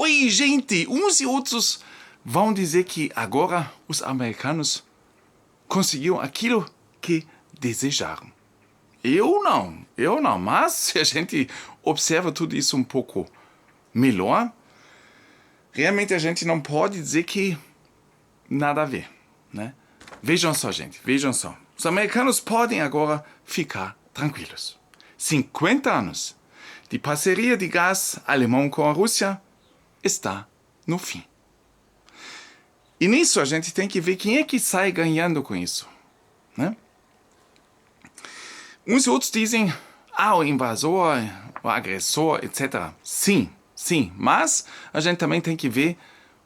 Oi, gente, uns e outros vão dizer que agora os americanos conseguiram aquilo que desejaram. Eu não, mas se a gente observa tudo isso um pouco melhor, realmente a gente não pode dizer que nada a ver, né? Vejam só, gente, vejam só. Os americanos podem agora ficar tranquilos. 50 anos de parceria de gás alemão com a Rússia está no fim. E nisso a gente tem que ver quem é que sai ganhando com isso, né? Uns e outros dizem, o invasor, o agressor, etc. Sim, mas a gente também tem que ver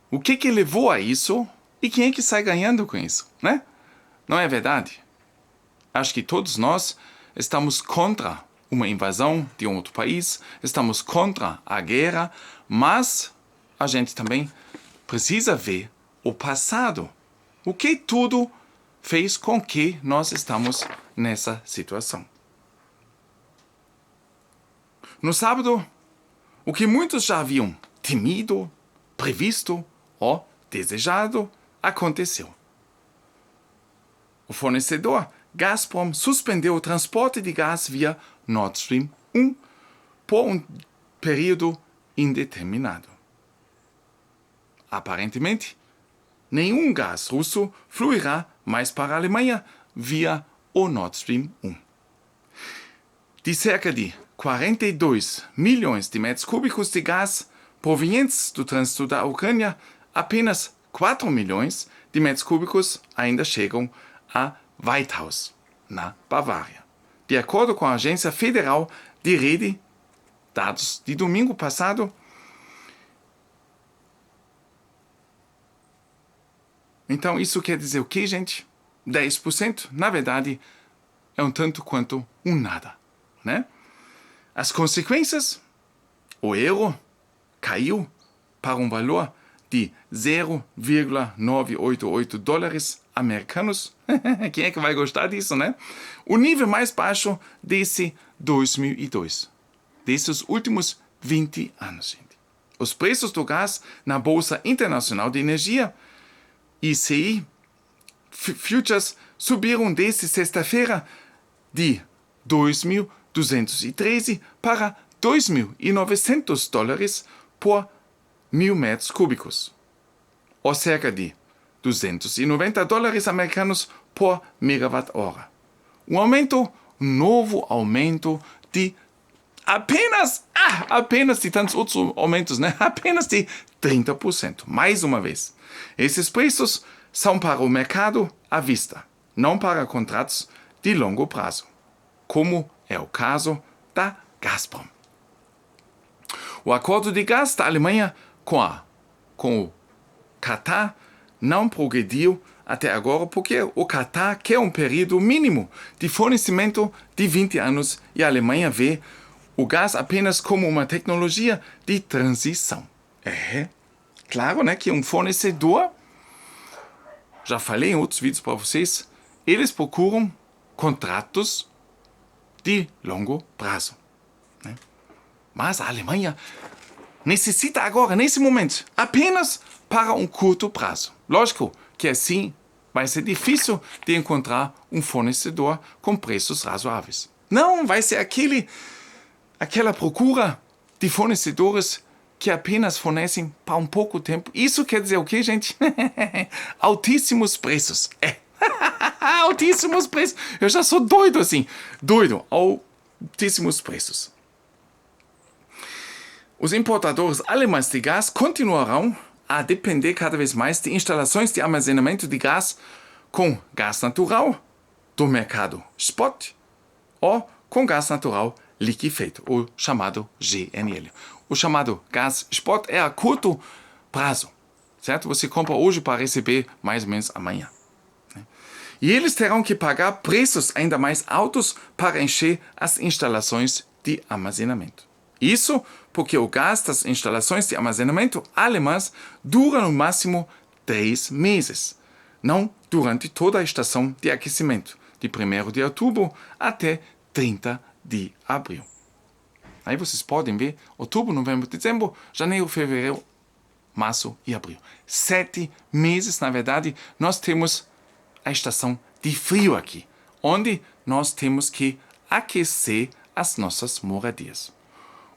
o que levou a isso e quem é que sai ganhando com isso, né? Não é verdade? Acho que todos nós estamos contra uma invasão de um outro país, estamos contra a guerra, mas a gente também precisa ver o passado. O que tudo fez com que nós estamos nessa situação. No sábado, o que muitos já haviam temido, previsto ou desejado, aconteceu. O fornecedor Gazprom suspendeu o transporte de gás via Nord Stream 1 por um período indeterminado. Aparentemente, nenhum gás russo fluirá mais para a Alemanha via o Nord Stream 1. De cerca de 42 milhões de metros cúbicos de gás provenientes do trânsito da Ucrânia, apenas 4 milhões de metros cúbicos ainda chegam a Whitehouse, na Bavária. De acordo com a Agência Federal de Rede, dados de domingo passado, então isso quer dizer o que, gente? 10%, na verdade, é um tanto quanto um nada, né? As consequências? O euro caiu para um valor de 0,988 dólares americanos. Quem é que vai gostar disso, né? O nível mais baixo desde 2002. Desses últimos 20 anos, gente. Os preços do gás na Bolsa Internacional de Energia, ICI, futures, subiram desde sexta-feira de 2.213 para 2.900 dólares por 1.000 metros cúbicos, ou cerca de 290 dólares americanos por megawatt-hora. Um novo aumento de apenas de tantos outros aumentos, né? Apenas de 30%. Mais uma vez. Esses preços são para o mercado à vista, não para contratos de longo prazo, como é o caso da Gazprom. O acordo de gás da Alemanha com o Qatar não progrediu até agora porque o Qatar quer um período mínimo de fornecimento de 20 anos e a Alemanha vê o gás apenas como uma tecnologia de transição. É claro, né, que um fornecedor, já falei em outros vídeos para vocês, eles procuram contratos de longo prazo, né? Mas a Alemanha necessita agora, nesse momento, apenas para um curto prazo. Lógico que assim vai ser difícil de encontrar um fornecedor com preços razoáveis. Não vai ser aquela procura de fornecedores que apenas fornecem para um pouco tempo. Isso quer dizer o quê, gente? Altíssimos preços. Altíssimos preços. Eu já sou doido assim. Doido. Altíssimos preços. Os importadores alemães de gás continuarão a depender cada vez mais de instalações de armazenamento de gás com gás natural do mercado spot ou com gás natural liquefeito, o chamado GNL. O chamado gás spot é a curto prazo, certo? Você compra hoje para receber mais ou menos amanhã. E eles terão que pagar preços ainda mais altos para encher as instalações de armazenamento. Isso porque o gás das instalações de armazenamento alemãs dura no máximo 3 meses, não durante toda a estação de aquecimento, de 1º de outubro até 30 de abril. Aí vocês podem ver outubro, novembro, dezembro, janeiro, fevereiro, março e abril. 7 meses, na verdade, nós temos a estação de frio aqui, onde nós temos que aquecer as nossas moradias.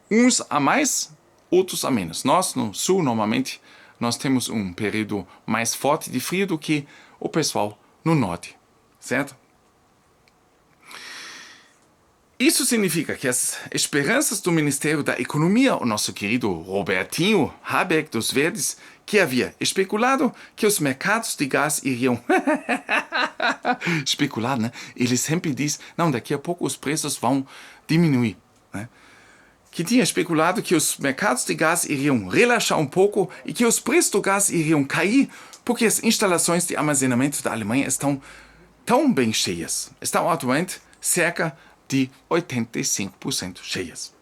Uns a mais, outros a menos. Nós, no sul, normalmente, nós temos um período mais forte de frio do que o pessoal no norte, certo? Isso significa que as esperanças do Ministério da Economia, o nosso querido Robertinho Habeck dos Verdes, que havia especulado que os mercados de gás iriam... especular, né? Ele sempre diz, não, daqui a pouco os preços vão diminuir, né? Que tinha especulado que os mercados de gás iriam relaxar um pouco e que os preços do gás iriam cair porque as instalações de armazenamento da Alemanha estão tão bem cheias. Estão atualmente cerca de 85% cheias.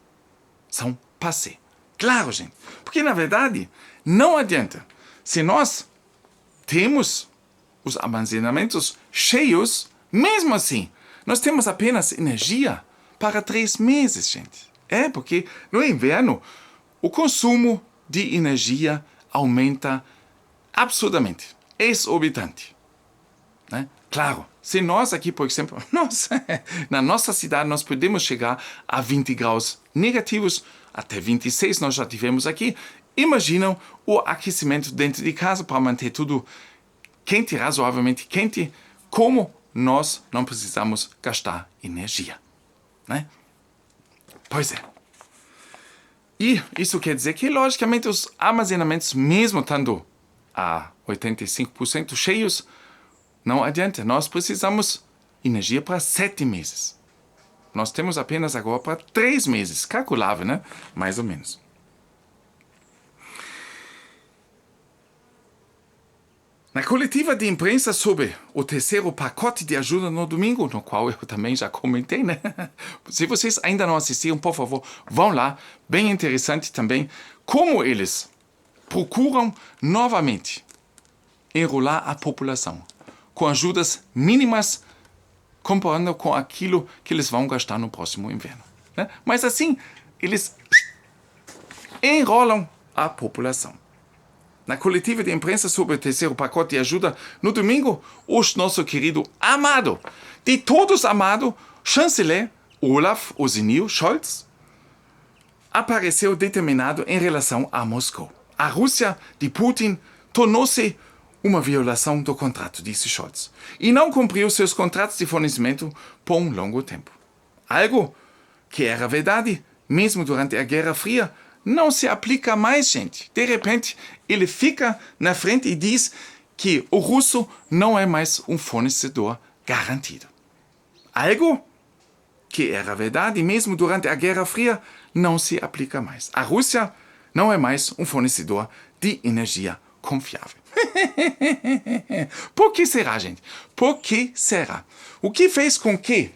São passé. Claro, gente. Porque, na verdade, não adianta. Se nós temos os armazenamentos cheios, mesmo assim, nós temos apenas energia para 3 meses, gente. Porque no inverno o consumo de energia aumenta absurdamente, exorbitante, né? Claro, se nós aqui, por exemplo, na nossa cidade nós podemos chegar a 20 graus negativos, até 26 nós já tivemos aqui. Imaginam o aquecimento dentro de casa para manter tudo quente, razoavelmente quente, como nós não precisamos gastar energia, né? Pois é. E isso quer dizer que, logicamente, os armazenamentos, mesmo estando a 85% cheios, não adianta. Nós precisamos energia para 7 meses. Nós temos apenas agora para 3 meses. Calculável, né? Mais ou menos. Na coletiva de imprensa sobre o terceiro pacote de ajuda no domingo, no qual eu também já comentei, né? Se vocês ainda não assistiram, por favor, vão lá. Bem interessante também como eles procuram novamente enrolar a população com ajudas mínimas comparando com aquilo que eles vão gastar no próximo inverno, né? Mas assim, eles enrolam a população. Na coletiva de imprensa sobre o terceiro pacote de ajuda, no domingo, o nosso querido amado, de todos amado, chanceler Olaf Osinio Scholz, apareceu determinado em relação a Moscou. A Rússia de Putin tornou-se uma violação do contrato, disse Scholz, e não cumpriu seus contratos de fornecimento por um longo tempo. Algo que era verdade, mesmo durante a Guerra Fria, não se aplica mais, gente. De repente, ele fica na frente e diz que o russo não é mais um fornecedor garantido. Algo que era verdade, mesmo durante a Guerra Fria, não se aplica mais. A Rússia não é mais um fornecedor de energia confiável. Por que será, gente? Por que será? O que fez com que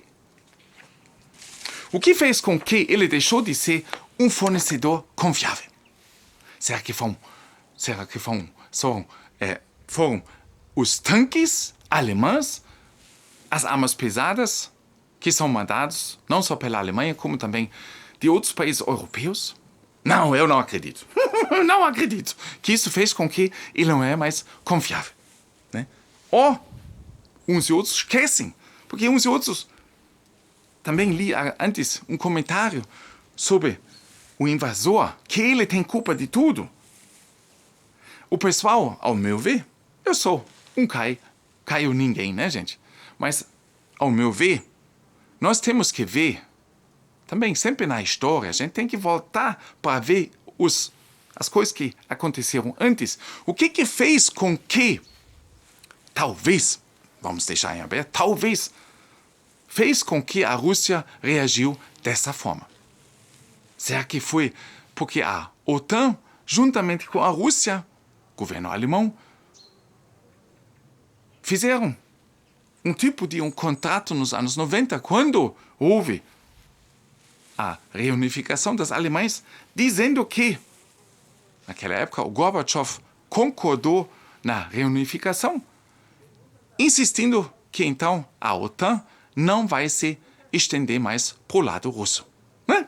ele deixou de ser um fornecedor confiável? Será que foram os tanques alemães, as armas pesadas que são mandados não só pela Alemanha, como também de outros países europeus? Não, eu não acredito. Não acredito que isso fez com que ele não é mais confiável, né? Uns e outros esquecem, porque uns e outros... Também li antes um comentário sobre o invasor, que ele tem culpa de tudo. O pessoal, ao meu ver, eu sou um Caio ninguém, né, gente? Mas, ao meu ver, nós temos que ver, também sempre na história, a gente tem que voltar para ver as coisas que aconteceram antes. O que fez com que, talvez, vamos deixar em aberto, talvez, fez com que a Rússia reagiu dessa forma? Será que foi porque a OTAN, juntamente com a Rússia, governo alemão, fizeram um tipo de contrato nos anos 90, quando houve a reunificação das Alemanhas, dizendo que, naquela época, o Gorbachev concordou na reunificação, insistindo que, então, a OTAN não vai se estender mais para o lado russo, né?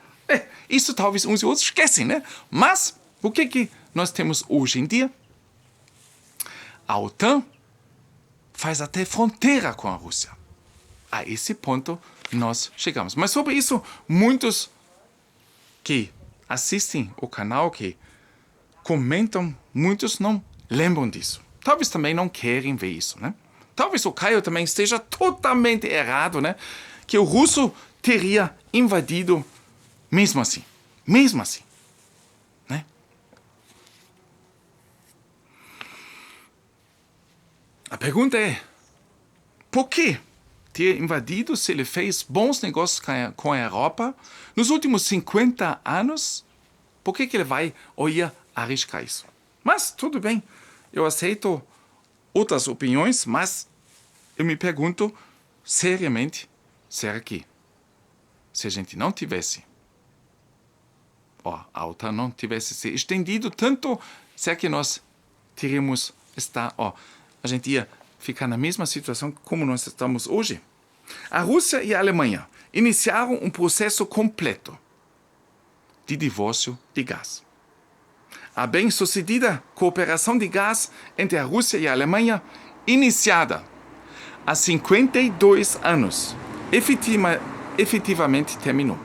Isso talvez uns e outros esquecem, né? Mas o que nós temos hoje em dia, a OTAN faz até fronteira com a Rússia. A esse ponto nós chegamos. Mas sobre isso, muitos que assistem o canal, que comentam, muitos não lembram disso. Talvez também não querem ver isso, né? Talvez o Caio também esteja totalmente errado, né? Que o russo teria invadido mesmo assim. Mesmo assim. Né? A pergunta é, por que ter invadido se ele fez bons negócios com a Europa nos últimos 50 anos? Por que ele vai ou ia arriscar isso? Mas tudo bem, eu aceito outras opiniões, mas eu me pergunto seriamente, será que se a gente não tivesse, a OTAN não tivesse se estendido tanto, será que nós teríamos a gente ia ficar na mesma situação como nós estamos hoje? A Rússia e a Alemanha iniciaram um processo completo de divórcio de gás. A bem-sucedida cooperação de gás entre a Rússia e a Alemanha, iniciada há 52 anos, efetivamente terminou,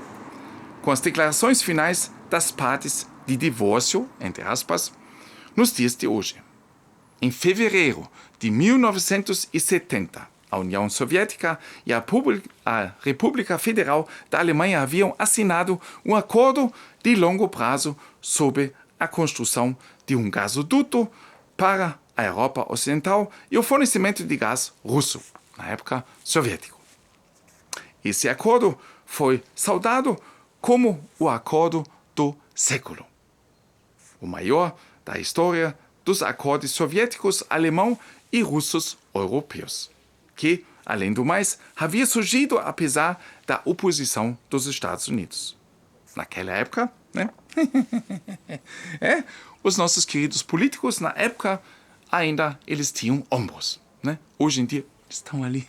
com as declarações finais das partes de divórcio, entre aspas, nos dias de hoje. Em fevereiro de 1970, a União Soviética e a República Federal da Alemanha haviam assinado um acordo de longo prazo sobre a construção de um gasoduto para a Europa Ocidental e o fornecimento de gás russo, na época soviético. Esse acordo foi saudado como o acordo do século, o maior da história dos acordos soviéticos, alemão e russos europeus, que, além do mais, havia surgido apesar da oposição dos Estados Unidos. Naquela época, né? Os nossos queridos políticos, na época, ainda eles tinham ombros, né? Hoje em dia, eles estão ali.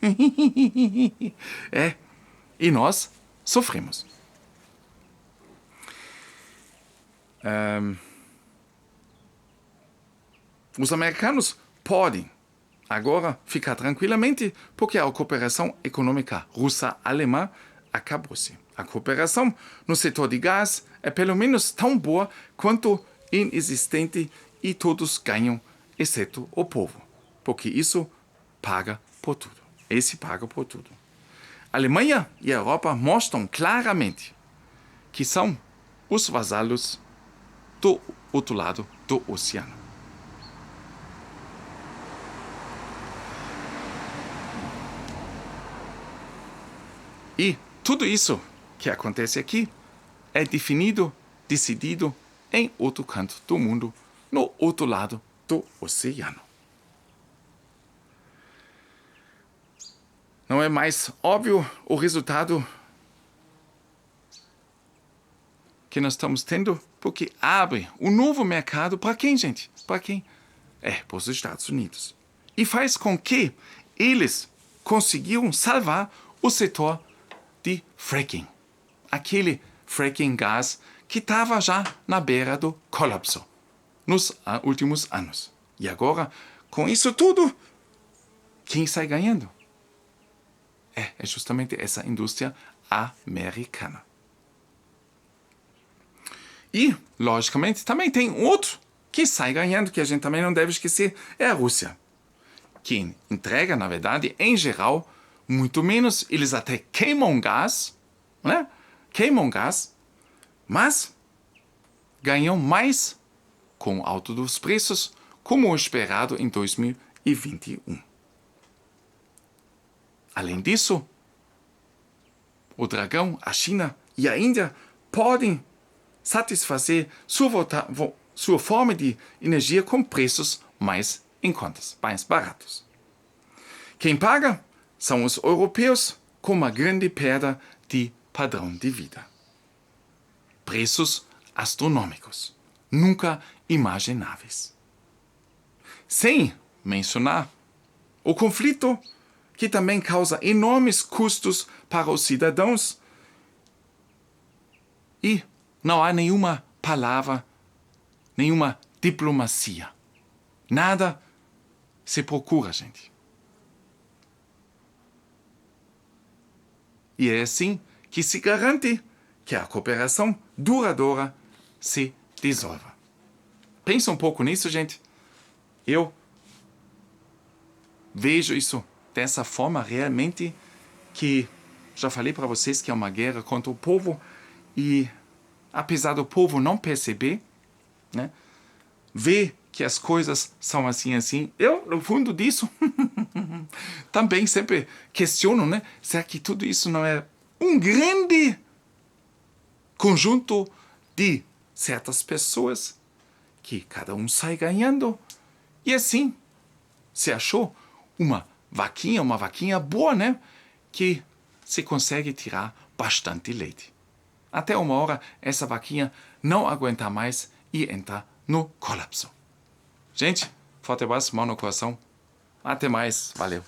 E nós sofremos. Os americanos podem agora ficar tranquilamente porque a cooperação econômica russa-alemã acabou-se. A cooperação no setor de gás é pelo menos tão boa quanto inexistente e todos ganham, exceto o povo, porque isso paga por tudo. Esse paga por tudo. A Alemanha e a Europa mostram claramente que são os vasalos do outro lado do oceano. E tudo isso que acontece aqui é decidido em outro canto do mundo, no outro lado do oceano. Não é mais óbvio o resultado que nós estamos tendo, porque abre um novo mercado para quem, gente? Para quem? Para os Estados Unidos. E faz com que eles conseguiram salvar o setor de fracking. Aquele fracking gás que estava já na beira do colapso nos últimos anos. E agora, com isso tudo, quem sai ganhando? É justamente essa indústria americana. E, logicamente, também tem outro que sai ganhando, que a gente também não deve esquecer, é a Rússia. Quem entrega, na verdade, em geral, muito menos, eles até queimam gás, né? Queimam gás, mas ganham mais com o alto dos preços, como o esperado em 2021. Além disso, o dragão, a China e a Índia podem satisfazer sua forma de energia com preços mais em contas, mais baratos. Quem paga são os europeus com uma grande perda de padrão de vida. Preços astronômicos, nunca imagináveis. Sem mencionar o conflito que também causa enormes custos para os cidadãos e não há nenhuma palavra, nenhuma diplomacia. Nada se procura, gente. E é assim que se garante que a cooperação duradoura se dissolva. Pensa um pouco nisso, gente. Eu vejo isso dessa forma realmente, que já falei para vocês que é uma guerra contra o povo, e apesar do povo não perceber, né, ver que as coisas são assim, eu, no fundo disso, também sempre questiono, né, será que tudo isso não é um grande conjunto de certas pessoas que cada um sai ganhando, e assim se achou uma vaquinha boa, né, que se consegue tirar bastante leite. Até uma hora essa vaquinha não aguenta mais e entra no colapso. Gente, forte abraço, mão no coração. Até mais. Valeu.